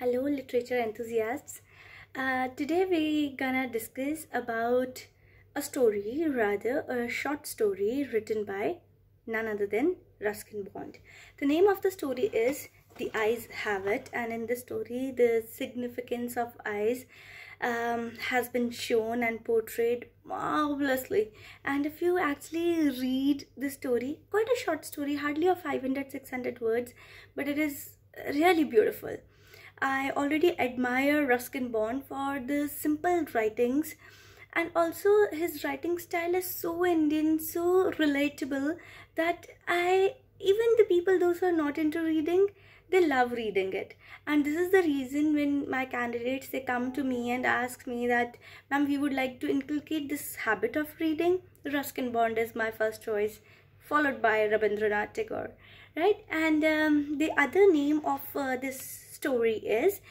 Hello literature enthusiasts. Today we're gonna discuss about a story, rather a short story written by none other than Ruskin Bond. The name of the story is The Eyes Have It, and in this story the significance of eyes has been shown and portrayed marvelously. And if you actually read the story, quite a short story, hardly of 500-600 words, but it is really beautiful. I already admire Ruskin Bond for the simple writings, and also his writing style is so Indian, so relatable that even the people, those who are not into reading, they love reading it. And this is the reason when my candidates, they come to me and ask me that, ma'am, we would like to inculcate this habit of reading. Ruskin Bond is my first choice, followed by Rabindranath Tagore, right? And the other name of this story is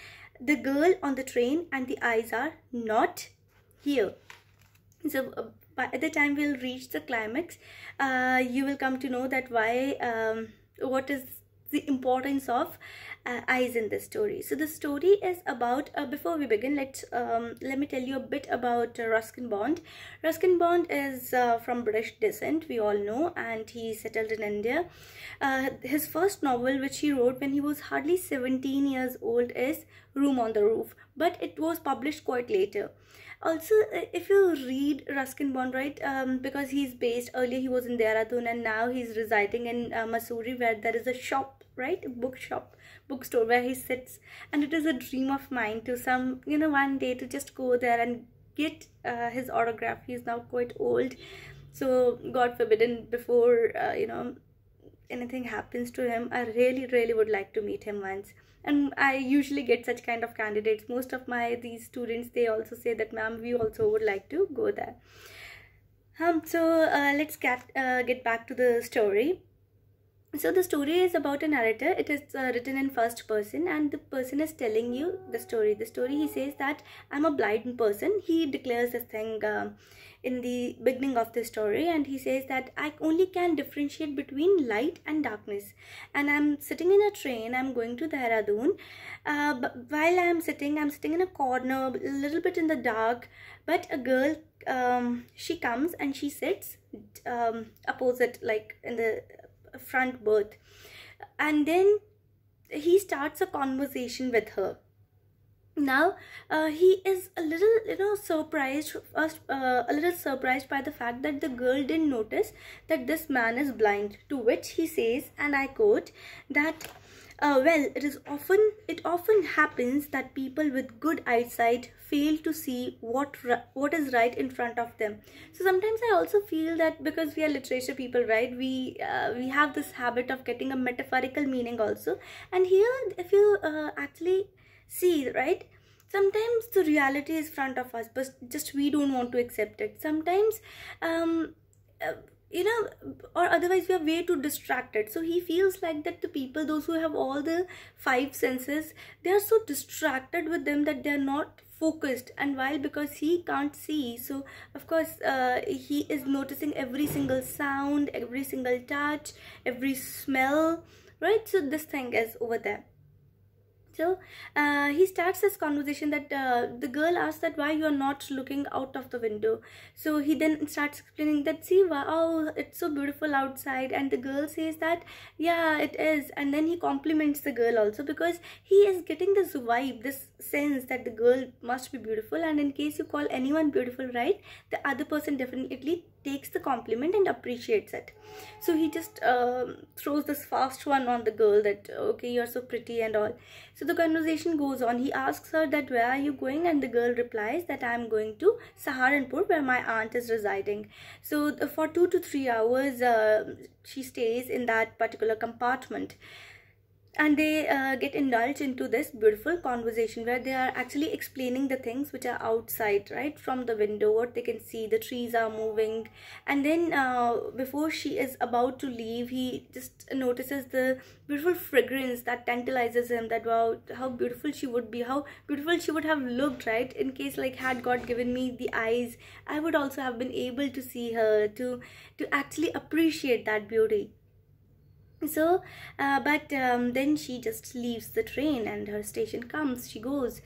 The Girl on the Train and the Eyes Are Not Here. So by the time we'll reach the climax, you will come to know that what is the importance of eyes in this story. So the story is about, before we begin, let me tell you a bit about Ruskin Bond. Ruskin Bond is from British descent, we all know, and he settled in India. His first novel, which he wrote when he was hardly 17 years old, is Room on the Roof, but it was published quite later. Also, if you read Ruskin Bond, right, because he's based, earlier he was in Dehradun and now he's residing in Mussoorie, where there is a shop, right, a bookstore where he sits, and it is a dream of mine to one day to just go there and get his autograph. He's now quite old, so God forbidden, before anything happens to him, I really would like to meet him once. And I usually get such kind of candidates. Most of these students, they also say that, ma'am, we also would like to go there. Let's get back to the story. So the story is about a narrator. It is written in first person, and the person is telling you the story. He says that I'm a blind person. He declares this thing in the beginning of the story, and he says that I only can differentiate between light and darkness, and I'm sitting in a train. I'm going to Dehradun. But while I'm sitting in a corner, a little bit in the dark, but a girl, she comes and she sits opposite, like in the front berth, and then he starts a conversation with her. Now he is a little surprised by the fact that the girl didn't notice that this man is blind, to which he says, and I quote, that well, it often happens that people with good eyesight fail to see what is right in front of them. So sometimes I also feel that because we are literature people, right, we have this habit of getting a metaphorical meaning also. And here, if you actually see, right, sometimes the reality is front of us, but just we don't want to accept it. Sometimes or otherwise we are way too distracted. So he feels like that the people, those who have all the five senses, they are so distracted with them that they are not focused. And while, because he can't see, so of course he is noticing every single sound, every single touch, every smell, right? So this thing is over there. So he starts this conversation that the girl asks that why you are not looking out of the window. So he then starts explaining that, see, wow, it's so beautiful outside. And the girl says that, yeah, it is. And then he compliments the girl also, because he is getting this vibe, this sense that the girl must be beautiful. And in case you call anyone beautiful, right, the other person definitely takes the compliment and appreciates it. So he just throws this fast one on the girl that, okay, you're so pretty and all. So the conversation goes on. He asks her that, where are you going? And the girl replies that I'm going to Saharanpur, where my aunt is residing. So for 2 to 3 hours she stays in that particular compartment, and they get indulged into this beautiful conversation where they are actually explaining the things which are outside, right, from the window, what they can see. The trees are moving, and then before she is about to leave, he just notices the beautiful fragrance that tantalizes him, that wow, how beautiful she would be, how beautiful she would have looked, right? In case, like, had God given me the eyes, I would also have been able to see her, to actually appreciate that beauty. So but then she just leaves the train, and her station comes, she goes.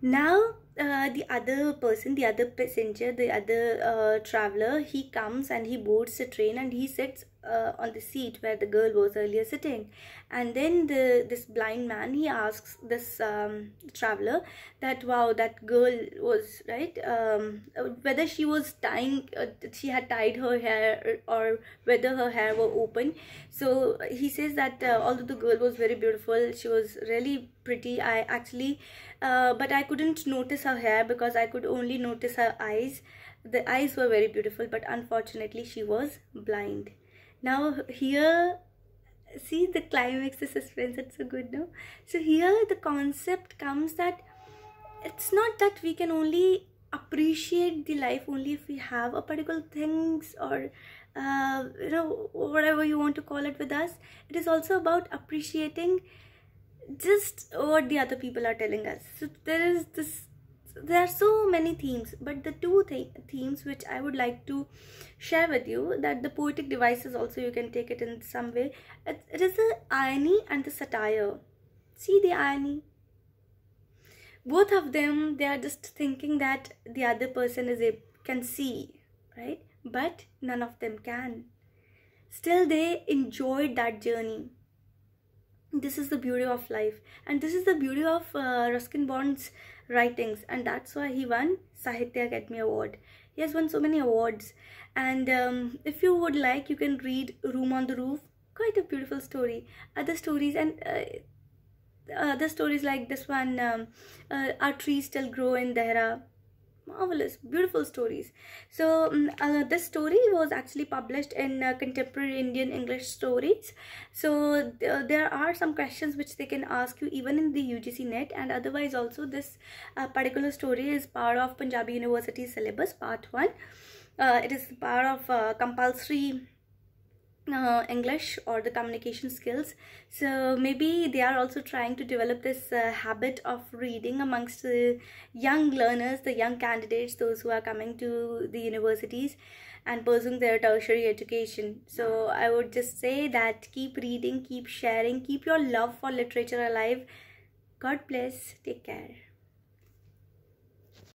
Now the other person, the other passenger, the other traveler, he comes and he boards the train, and he sits on the seat where the girl was earlier sitting. And then this blind man, he asks this traveler that, wow, that girl was right, whether she was tying, she had tied her hair, or whether her hair were open. So he says that although the girl was very beautiful, she was really pretty, I actually but I couldn't notice her hair because I could only notice her eyes. The eyes were very beautiful, but unfortunately she was blind. Now here, see the climax, the suspense, it's so good, no? So here the concept comes that it's not that we can only appreciate the life only if we have a particular things, or whatever you want to call it with us. It is also about appreciating just what the other people are telling us. So there are so many themes, but the two themes which I would like to share with you, that the poetic devices also, you can take it in some way. It is the irony and the satire. See the irony, both of them, they are just thinking that the other person can see, right? But none of them can. Still they enjoyed that journey. This is the beauty of life, and this is the beauty of Ruskin Bond's writings, and that's why he won Sahitya Academy Award. He has won so many awards. And if you would like, you can read Room on the Roof, quite a beautiful story. Other stories, and other stories like this one, Our Trees Still Grow in Dehra. Marvelous, beautiful stories. So this story was actually published in Contemporary Indian English Stories. So there are some questions which they can ask you even in the UGC net, and otherwise also this particular story is part of Punjabi University syllabus, part 1. It is part of compulsory English or the communication skills. So maybe they are also trying to develop this habit of reading amongst the young learners, the young candidates, those who are coming to the universities and pursuing their tertiary education. So I would just say that keep reading, keep sharing, keep your love for literature alive. God bless. Take care.